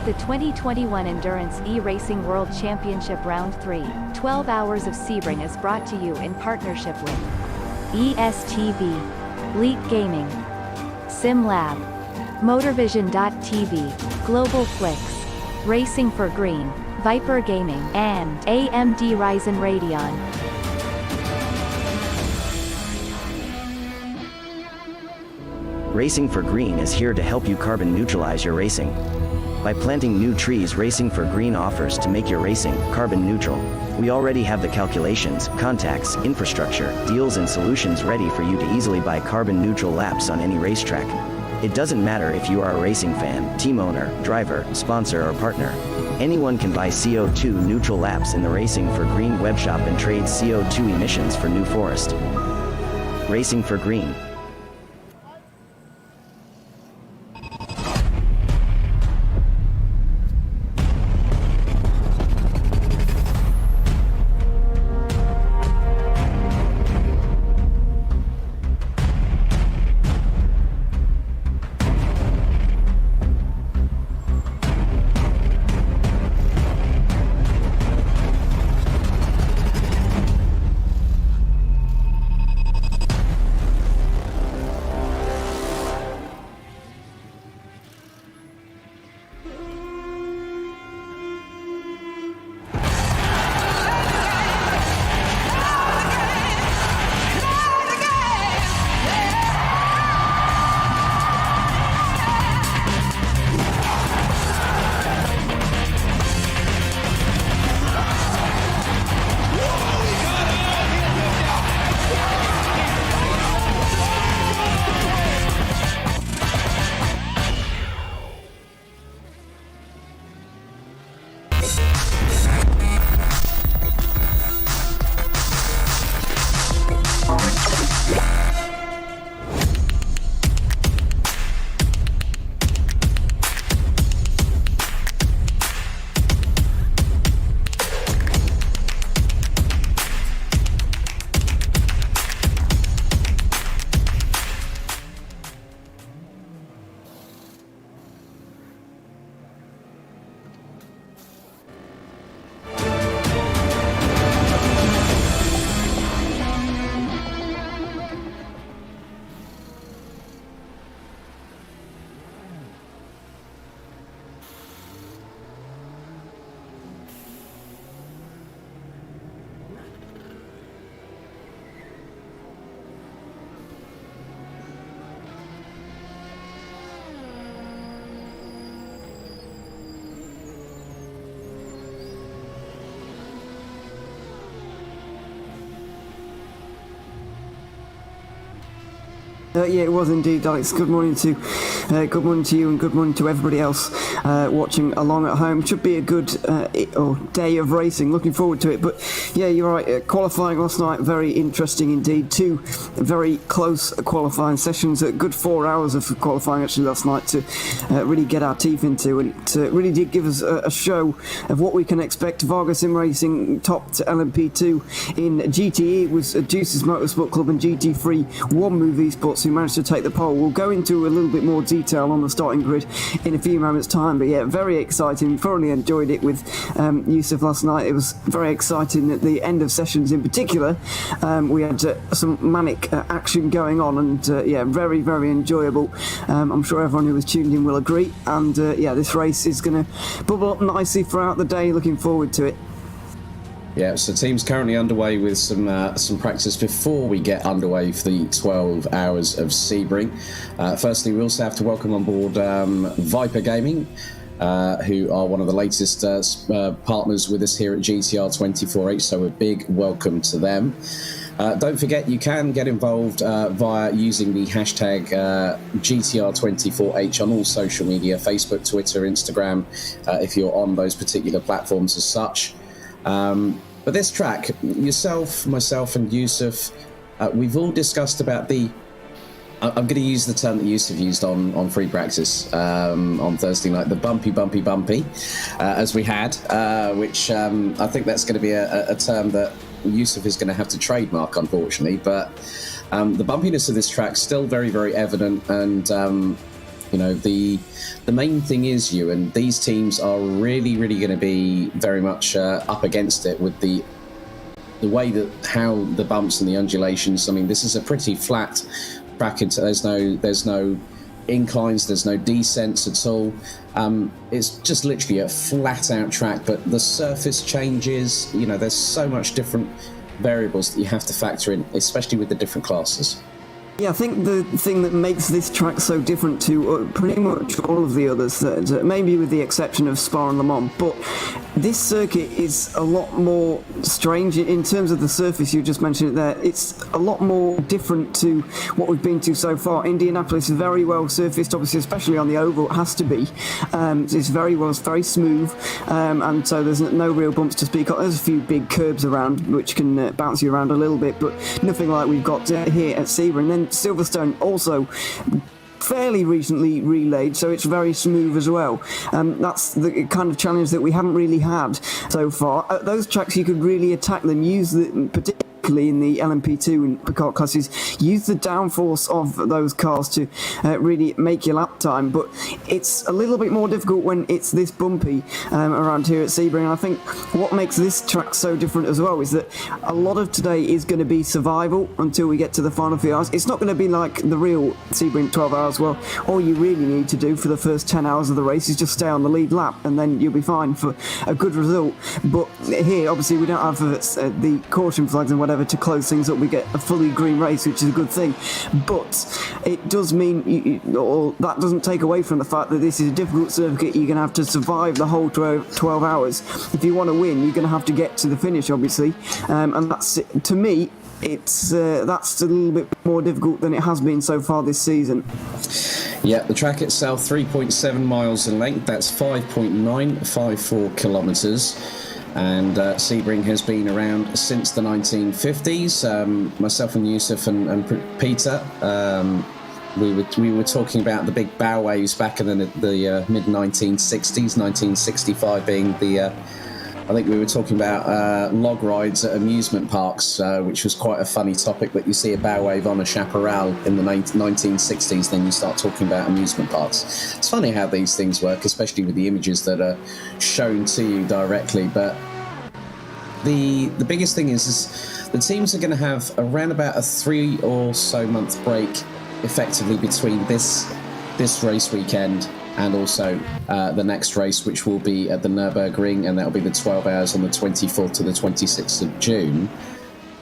The 2021 Endurance E-Racing World Championship Round 3, 12 Hours of Sebring is brought to you in partnership with ESTV, Leap Gaming, SimLab, Motorvision.tv, Global Flix, Racing for Green, Viper Gaming, and AMD Ryzen Radeon. Racing for Green is here to help you carbon neutralize your racing. By planting new trees, Racing for Green offers to make your racing carbon neutral. We already have the calculations, contacts, infrastructure, deals and solutions ready for you to easily buy carbon neutral laps on any racetrack. It doesn't matter if you are a racing fan, team owner, driver, sponsor or partner. Anyone can buy CO2 neutral laps in the Racing for Green webshop and trade CO2 emissions for New Forest. Racing for Green. Yeah, it was indeed, Alex. Good morning to you, and good morning to everybody else watching along at home. Should be a good day of racing. Looking forward to it. But yeah, you're right. Qualifying last night, very interesting indeed. Two very close qualifying sessions. A good 4 hours of qualifying actually last night to really get our teeth into, and it really did give us a show of what we can expect. Vargas Sim Racing topped LMP2 in GTE. It was Juice's Motorsport Club and GT3 One Move Esports who managed to take the pole. We'll go into a little bit more detail on the starting grid in a few moments time, but yeah, very exciting. Thoroughly enjoyed it with Yusuf last night. It was very exciting at the end of sessions in particular. We had some manic action going on, and yeah, very enjoyable. I'm sure everyone who was tuned in will agree, and yeah, this race is going to bubble up nicely throughout the day. Looking forward to it. Yeah, so team's currently underway with some practice before we get underway for the 12 hours of Sebring. Firstly, we also have to welcome on board Viper Gaming, who are one of the latest partners with us here at GTR 24H, so a big welcome to them. Don't forget, you can get involved via using the hashtag GTR24H on all social media, Facebook, Twitter, Instagram, if you're on those particular platforms as such. But this track, yourself, myself and Yusuf, we've all discussed about the, I'm going to use the term that Yusuf used on free practice on Thursday night, the bumpy, as we had, which I think that's going to be a term that Yusuf is going to have to trademark, unfortunately. But the bumpiness of this track still very, very evident, and You know, the main thing is, Ewan, these teams are really, really going to be very much up against it with the way that how the bumps and the undulations. I mean, this is a pretty flat track. There's no inclines, there's no descents at all. It's just literally a flat out track, but the surface changes. You know, there's so much different variables that you have to factor in, especially with the different classes. Yeah, I think the thing that makes this track so different to pretty much all of the others, maybe with the exception of Spa and Le Mans, but this circuit is a lot more strange in terms of the surface. You just mentioned it there. It's a lot more different to what we've been to so far. Indianapolis is very well surfaced, obviously, especially on the oval. It has to be. It's very smooth, and so there's no real bumps to speak of. There's a few big curbs around which can bounce you around a little bit, but nothing like we've got here at Sebring. Then Silverstone also fairly recently relayed, so it's very smooth as well. That's the kind of challenge that we haven't really had so far. At those tracks, you could really attack them, use the particularly in the LMP2 and Picard classes, use the downforce of those cars to really make your lap time, but it's a little bit more difficult when it's this bumpy around here at Sebring. And I think what makes this track so different as well is that a lot of today is going to be survival until we get to the final few hours. It's not going to be like the real Sebring 12 hours. Well, all you really need to do for the first 10 hours of the race is just stay on the lead lap, and then you'll be fine for a good result. But here, obviously, we don't have the caution flags and whatever to close things up. We get a fully green race, which is a good thing, but it does mean or that doesn't take away from the fact that this is a difficult circuit. You're going to have to survive the whole 12 hours. If you want to win, you're going to have to get to the finish, obviously, and that's, to me, that's a little bit more difficult than it has been so far this season. Yeah, the track itself, 3.7 miles in length. That's 5.954 kilometres. And Sebring has been around since the 1950s. Myself and Yusuf and Peter, we were talking about the big bow waves back in the mid-1960s, 1965 being the... I think we were talking about log rides at amusement parks, which was quite a funny topic, that you see a bow wave on a chaparral in the 1960s, then you start talking about amusement parks. It's funny how these things work, especially with the images that are shown to you directly. But the biggest thing is the teams are going to have around about a 3 or so month break effectively between this race weekend and also the next race, which will be at the Nürburgring, and that'll be the 12 hours on the 24th to the 26th of June.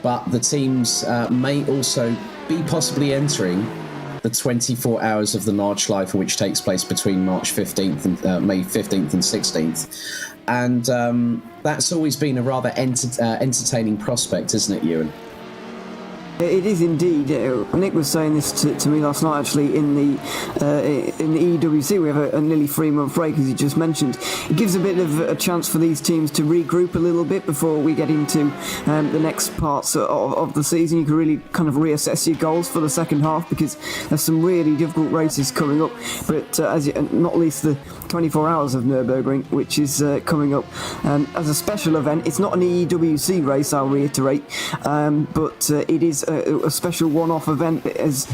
But the teams may also be possibly entering the 24 hours of the Nordschleife, which takes place between March 15th and May 15th and 16th. And that's always been a rather entertaining prospect, isn't it, Ewan? It is indeed. Nick was saying this to me last night. Actually, in the EEWC, we have a nearly 3-month break, as you just mentioned. It gives a bit of a chance for these teams to regroup a little bit before we get into the next parts of the season. You can really kind of reassess your goals for the second half, because there's some really difficult races coming up. But not least the 24 hours of Nürburgring, which is coming up as a special event. It's not an EEWC race, I'll reiterate, but it is a special one-off event. As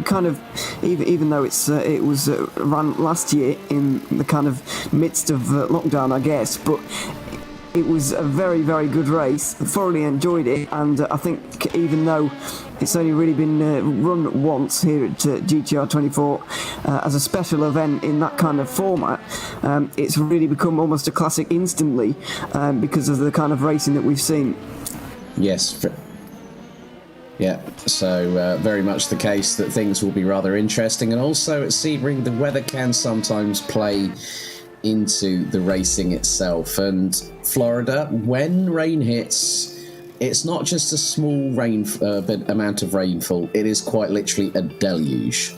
kind of, even though it was run last year in the kind of midst of lockdown, I guess, but it was a very, very good race. Thoroughly enjoyed it, and I think even though it's only really been run once here at GTR 24 as a special event in that kind of format, it's really become almost a classic instantly because of the kind of racing that we've seen. Yes. Yeah, so very much the case that things will be rather interesting. And also at Sebring, the weather can sometimes play into the racing itself. And Florida, when rain hits, it's not just a small amount of rainfall. It is quite literally a deluge.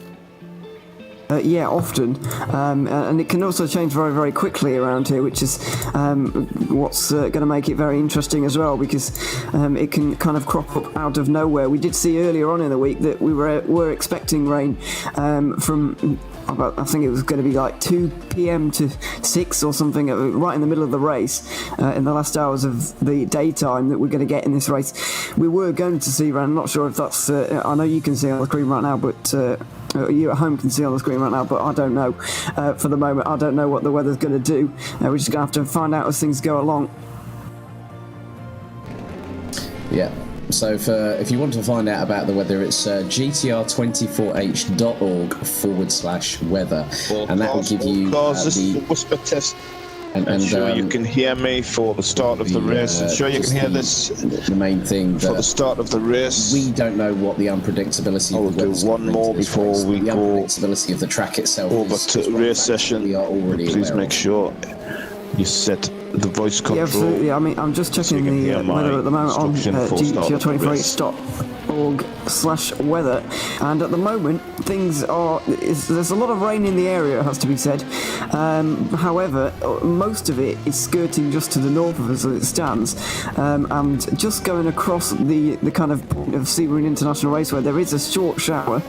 Yeah, often, and it can also change very, very quickly around here, which is what's going to make it very interesting as well, because it can kind of crop up out of nowhere. We did see earlier on in the week that we were expecting rain from about, I think it was going to be like 2 p.m. to 6 or something, right in the middle of the race, in the last hours of the daytime that we're going to get in this race. We were going to see rain. I'm not sure if that's, I know you can see on the screen right now, but you at home can see on the screen saying right now, but I don't know. For the moment, I don't know what the weather's going to do. We're just going to have to find out as things go along. Yeah. So if you want to find out about the weather, it's gtr248.org/weather, and that will give you this is the whisper test. And sure you can hear me for the start of the race. Sure you can hear this. The main thing for the start of the race. We don't know what the unpredictability. I will do one more before we go. Unpredictability of the track itself. Over to race session. We are already Please make sure you set the voice control. Yeah, absolutely. I mean, I'm just checking the weather at the moment on gtr248.org/weather, and at the moment things are. There's a lot of rain in the area, it has to be said. However, most of it is skirting just to the north of us as it stands, and just going across the kind of point of Sebring International Raceway, there is a short shower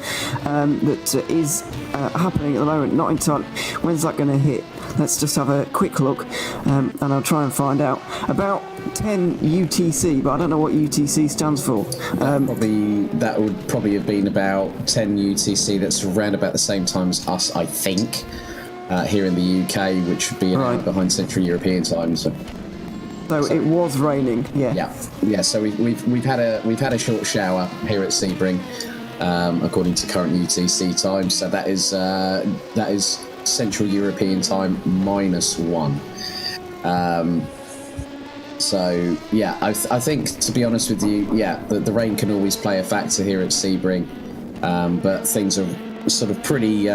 that is happening at the moment. Not entirely. When's that going to hit? Let's just have a quick look, and I'll try and find out. About 10 UTC, but I don't know what UTC stands for. That would probably have been about 10 UTC. That's around about the same time as us, I think, here in the UK, which would be an hour behind Central European time. So it was raining. Yeah. So we've had a short shower here at Sebring, according to current UTC time. So that is Central European time -1. So yeah, I think, to be honest with you, the rain can always play a factor here at Sebring, but things are sort of pretty.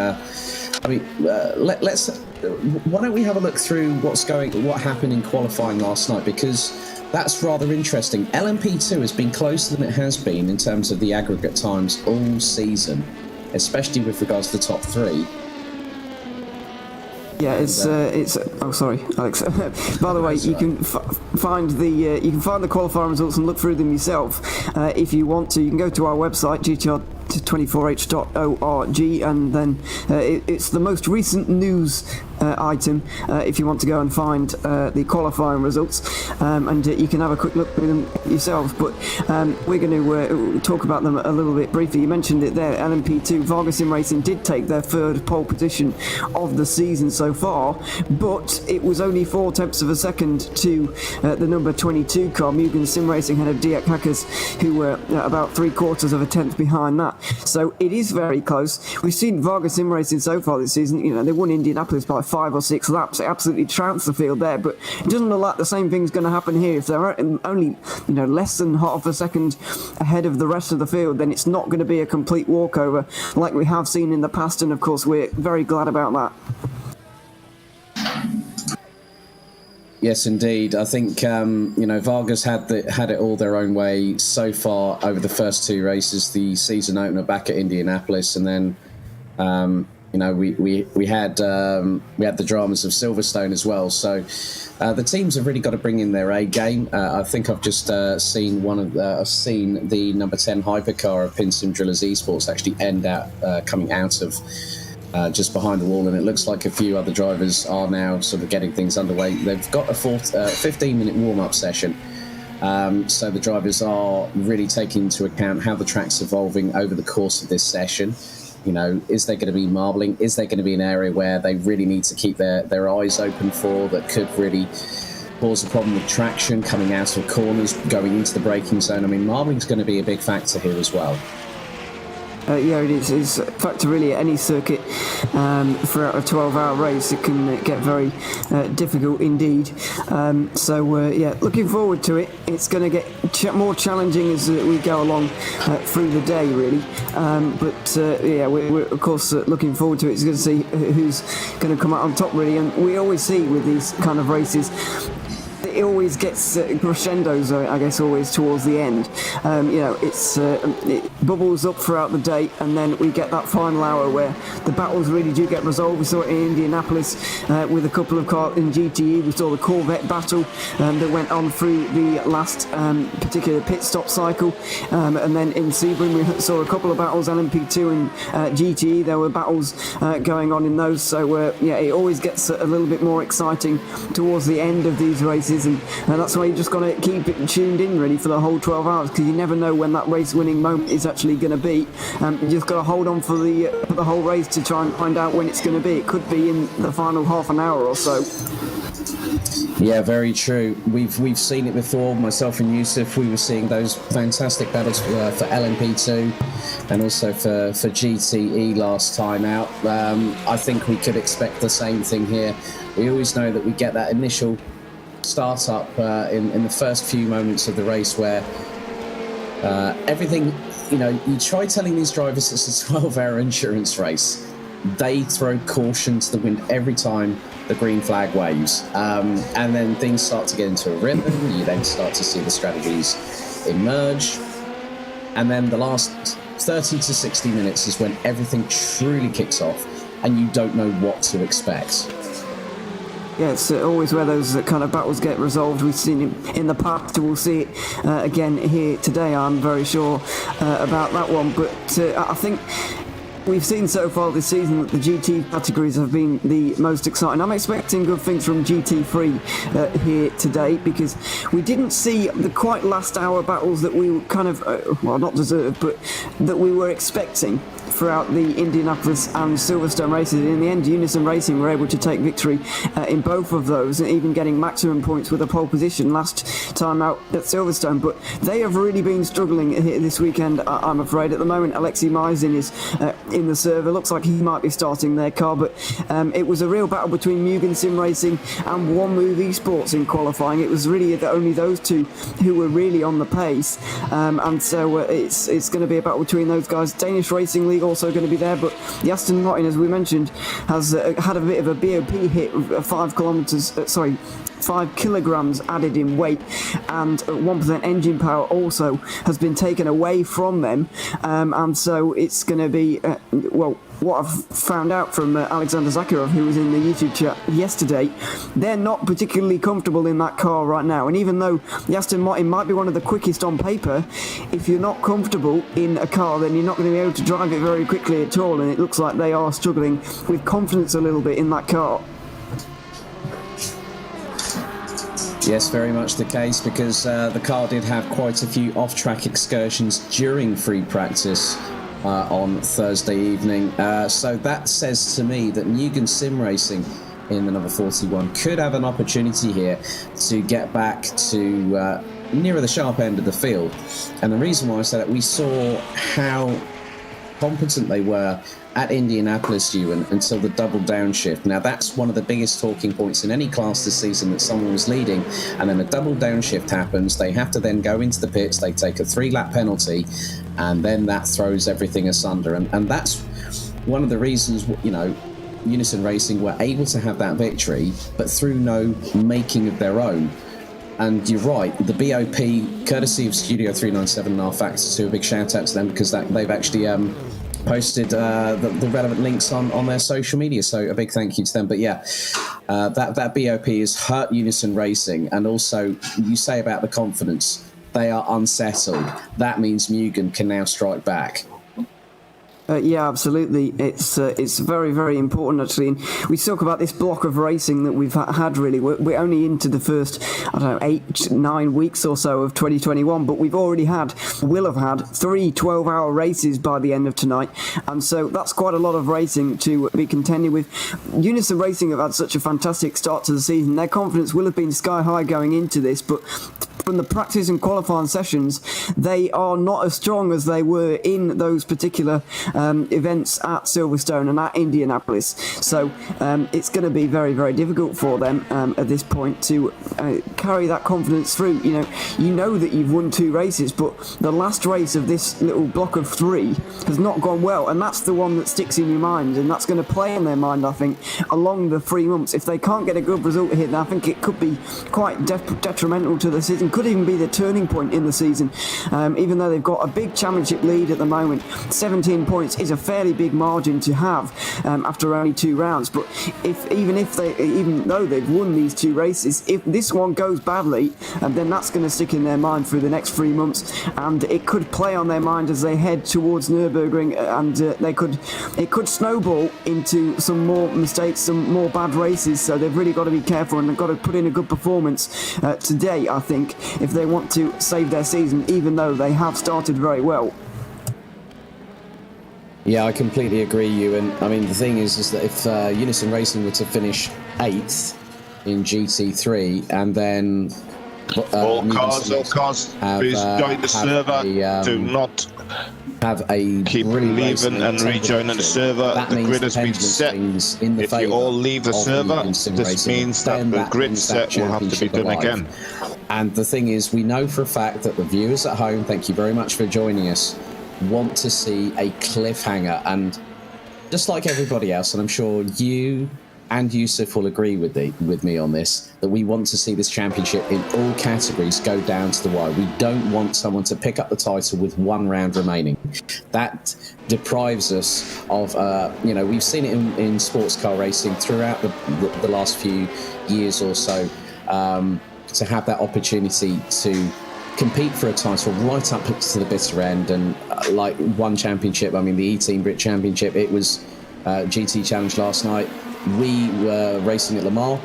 Let's. Why don't we have a look through what happened in qualifying last night, because that's rather interesting. LMP2 has been closer than it has been in terms of the aggregate times all season, especially with regards to the top three. Yeah, it's. Oh, sorry, Alex. By the way, you can find the qualifying results and look through them yourself if you want to. You can go to our website, gtr24h.org, and then it's the most recent news item if you want to go and find the qualifying results, and you can have a quick look through them yourselves. But we're going to talk about them a little bit briefly. You mentioned it there, LMP2. Vargas Sim Racing did take their third pole position of the season so far, but it was only 4/10 of a second to the number 22 car, Mugen Sim Racing, head of Diak Hackers, who were about 3/4 of a tenth behind that. So it is very close. We've seen Vargas Sim Racing so far this season. You know, they won Indianapolis by 5 or 6 laps. They absolutely trounced the field there, but it doesn't look like the same thing's going to happen here. If they're only, less than half a second ahead of the rest of the field, then it's not going to be a complete walkover like we have seen in the past, and of course we're very glad about that. Yes, indeed. I think Vargas had it all their own way so far over the first 2 races, the season opener back at Indianapolis, and then we had the dramas of Silverstone as well. So the teams have really got to bring in their A game. I think I've just seen the number 10 hypercar of Pinsim Drillers Esports actually coming out of just behind the wall, and it looks like a few other drivers are now sort of getting things underway. They've got a 15-minute warm-up session, so the drivers are really taking into account how the track's evolving over the course of this session. Is there going to be marbling? Is there going to be an area where they really need to keep their eyes open for that could really cause a problem with traction coming out of corners, going into the braking zone? I mean, marbling's going to be a big factor here as well. It is. It's a factor really at any circuit. Throughout a 12-hour race, it can get very difficult indeed. Looking forward to it. It's going to get more challenging as we go along through the day, really. We're of course looking forward to it. It's going to see who's going to come out on top, really. And we always see with these kind of races, it always gets crescendos, I guess, always towards the end. It bubbles up throughout the day, and then we get that final hour where the battles really do get resolved. We saw it in Indianapolis with a couple of cars in GTE. We saw the Corvette battle that went on through the last particular pit stop cycle, and then in Sebring we saw a couple of battles, LMP2 and GTE. There were battles going on in those, so it always gets a little bit more exciting towards the end of these races. races, and that's why you just got to keep it tuned in really for the whole 12 hours, because you never know when that race-winning moment is actually going to be. You just got to hold on for the whole race to try and find out when it's going to be. It could be in the final half an hour or so. Yeah, very true. We've seen it before. Myself and Yusuf, we were seeing those fantastic battles for LMP2 and also for GTE last time out. I think we could expect the same thing here. We always know that we get that initial start-up in the first few moments of the race where everything, you try telling these drivers it's a 12-hour endurance race. They throw caution to the wind every time the green flag waves. And then things start to get into a rhythm. You then start to see the strategies emerge. And then the last 30 to 60 minutes is when everything truly kicks off and you don't know what to expect. Yeah, it's always where those kind of battles get resolved. We've seen it in the past, we'll see it again here today, I'm very sure about that one. But I think we've seen so far this season that the GT categories have been the most exciting. I'm expecting good things from GT3 here today, because we didn't see the quite last hour battles that we kind of, well, not deserved, but that we were expecting throughout the Indianapolis and Silverstone races. In the end, Unison Racing were able to take victory in both of those, and even getting maximum points with a pole position last time out at Silverstone. But they have really been struggling here this weekend, I'm afraid. At the moment, Alexei Maizin is in the server. Looks like he might be starting their car, but it was a real battle between Mugen Sim Racing and One Move Esports in qualifying. It was really only those two who were really on the pace, and so it's going to be a battle between those guys. Danish Racing League also going to be there, but the Aston Martin, as we mentioned, has had a bit of a BOP hit, 5 kilograms added in weight, and 1% engine power also has been taken away from them, and so it's going to be what I've found out from Alexander Zakharov, who was in the YouTube chat yesterday, they're not particularly comfortable in that car right now. And even though the Aston Martin might be one of the quickest on paper, if you're not comfortable in a car, then you're not going to be able to drive it very quickly at all. And it looks like they are struggling with confidence a little bit in that car. Yes, very much the case, because the car did have quite a few off-track excursions during free practice on Thursday evening. So that says to me that Mugen Sim Racing in the number 41 could have an opportunity here to get back to nearer the sharp end of the field. And the reason why I say that, we saw how competent they were at Indianapolis, Ewan, until the double downshift. Now, that's one of the biggest talking points in any class this season, that someone was leading and then a double downshift happens. They have to then go into the pits, they take a 3-lap penalty, and then that throws everything asunder. And that's one of the reasons, Unison Racing were able to have that victory, but through no making of their own. And you're right, the BOP, courtesy of Studio 397 and R-Factor 2, a big shout out to them, because they've actually posted the relevant links on their social media, so a big thank you to them. But yeah, that BOP has hurt Unison Racing, and also you say about the confidence, they are unsettled. That means Mugen can now strike back. Yeah, absolutely. It's very, very important, actually. And we talk about this block of racing that we've had, really. We're only into the first, 8-9 weeks or so of 2021, but we've already will have had 3 12-hour races by the end of tonight. And so that's quite a lot of racing to be contending with. Unison Racing have had such a fantastic start to the season. Their confidence will have been sky high going into this, but from the practice and qualifying sessions, they are not as strong as they were in those particular events at Silverstone and at Indianapolis. So it's going to be very, very difficult for them at this point to carry that confidence through. You know that you've won 2 races, but the last race of this little block of 3 has not gone well, and that's the one that sticks in your mind, and that's going to play on their mind, I think, along the 3 months. If they can't get a good result here, then I think it could be quite detrimental to the season. season, could even be the turning point in the season. Even though they've got a big championship lead at the moment, 17 points is a fairly big margin to have after only 2 rounds. But even though they've won these 2 races, if this one goes badly, then that's going to stick in their mind through the next 3 months, and it could play on their mind as they head towards Nürburgring, and it could snowball into some more mistakes, some more bad races. So they've really got to be careful, and they've got to put in a good performance today, I think, if they want to save their season, even though they have started very well. Yeah, I completely agree, Ewan. I mean, the thing is that if Unison Racing were to finish 8th in GT3 and then all cars, please join the server. Do not keep leaving and rejoining the server. The grid has been set. If you all leave the server, this means that the grid set will have to be done again. And the thing is, we know for a fact that the viewers at home, thank you very much for joining us, want to see a cliffhanger. And just like everybody else, and I'm sure you and Yusuf will agree with me on this, that we want to see this championship in all categories go down to the wire. We don't want someone to pick up the title with 1 round remaining. That deprives us of, we've seen it in sports car racing throughout the last few years or so, to have that opportunity to compete for a title right up to the bitter end. And like one championship, I mean, the E-Team Brit Championship, it was GT Challenge last night. We were racing at Le Mans.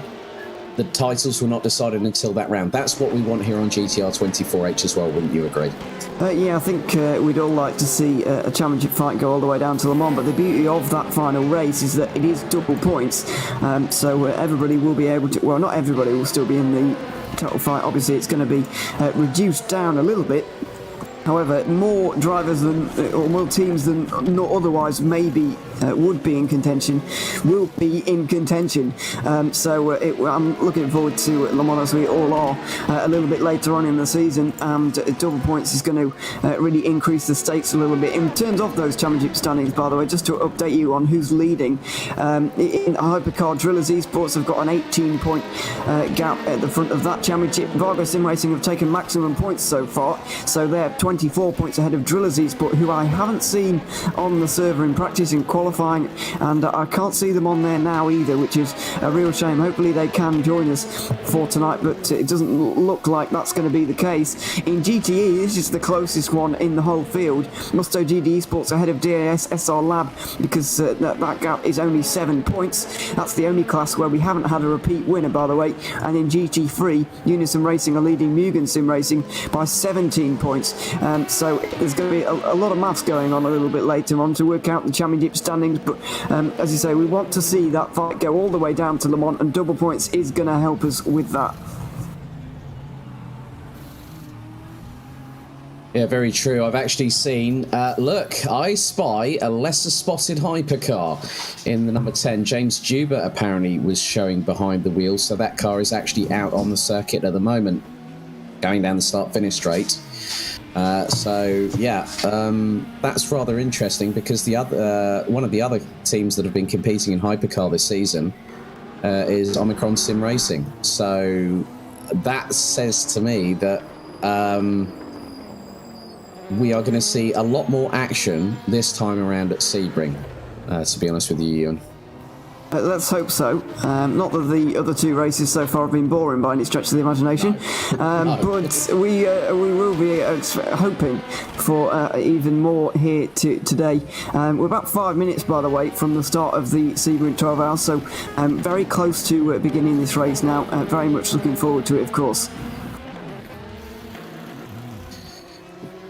The titles were not decided until that round. That's what we want here on GTR 24H as well, wouldn't you agree? Yeah, I think we'd all like to see a championship fight go all the way down to Le Mans, but the beauty of that final race is that it is double points, so everybody will be able to, well, not everybody will still be in the title fight. Obviously, it's going to be reduced down a little bit. However, more drivers or more teams than not otherwise maybe would be in contention will be in contention. So I'm looking forward to Le Mans, as we all are, a little bit later on in the season, and double points is going to really increase the stakes a little bit. In terms of those championship standings, by the way, just to update you on who's leading, in Hypercar, Drillers Esports have got an 18-point gap at the front of that championship. Vargo Sim Racing have taken maximum points so far, so they're 24 points ahead of Drillers Esports, who I haven't seen on the server in practice in qualifying, and I can't see them on there now either, which is a real shame. Hopefully they can join us for tonight, but it doesn't look like that's going to be the case. In GTE, this is the closest one in the whole field. Musto GD Esports ahead of DAS SR Lab, because that gap is only 7 points. That's the only class where we haven't had a repeat winner, by the way. And in GT3, Unison Racing are leading Mugen Sim Racing by 17 points. So there's going to be a lot of maths going on a little bit later on to work out the championship standings. But as you say, we want to see that fight go all the way down to Le Mans, and double points is going to help us with that. Yeah, very true. I've actually seen, look, I spy a lesser spotted hypercar in the number 10. James Juba apparently was showing behind the wheel, so that car is actually out on the circuit at the moment, going down the start-finish straight. So yeah, that's rather interesting, because the other one of the other teams that have been competing in hypercar this season is Omicron Sim Racing. So that says to me that we are going to see a lot more action this time around at Sebring, to be honest with you, Ewan. Let's hope so. Not that the other 2 races so far have been boring by any stretch of the imagination, but we will be hoping for even more here today. We're about 5 minutes, by the way, from the start of the Sebring 12 hours, so very close to beginning this race now. Very much looking forward to it, of course.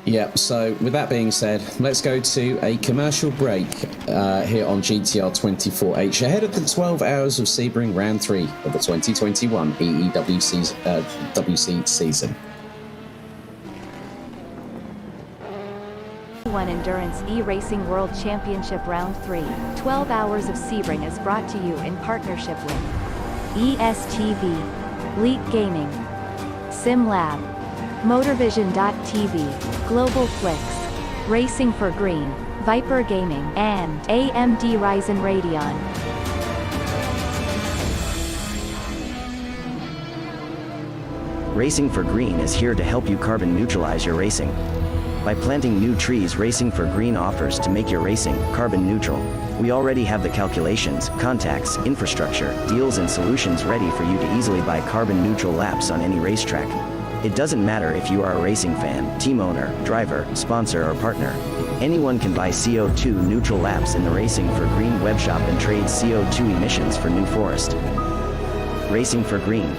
Yeah, so with that being said, let's go to a commercial break here on GTR 24H ahead of the 12 hours of Sebring Round 3 of the 2021 EEWC season. Endurance E-Racing World Championship Round 3, 12 hours of Sebring is brought to you in partnership with ESTV, Leak Gaming, SimLab, Motorvision.tv, Global Flix, Racing for Green, Viper Gaming, and AMD Ryzen Radeon. Racing for Green is here to help you carbon neutralize your racing. By planting new trees, Racing for Green offers to make your racing carbon neutral. We already have the calculations, contacts, infrastructure, deals and solutions ready for you to easily buy carbon neutral laps on any racetrack. It doesn't matter if you are a racing fan, team owner, driver, sponsor or partner. Anyone can buy CO2 neutral laps in the Racing for Green webshop and trade CO2 emissions for New Forest. Racing for Green.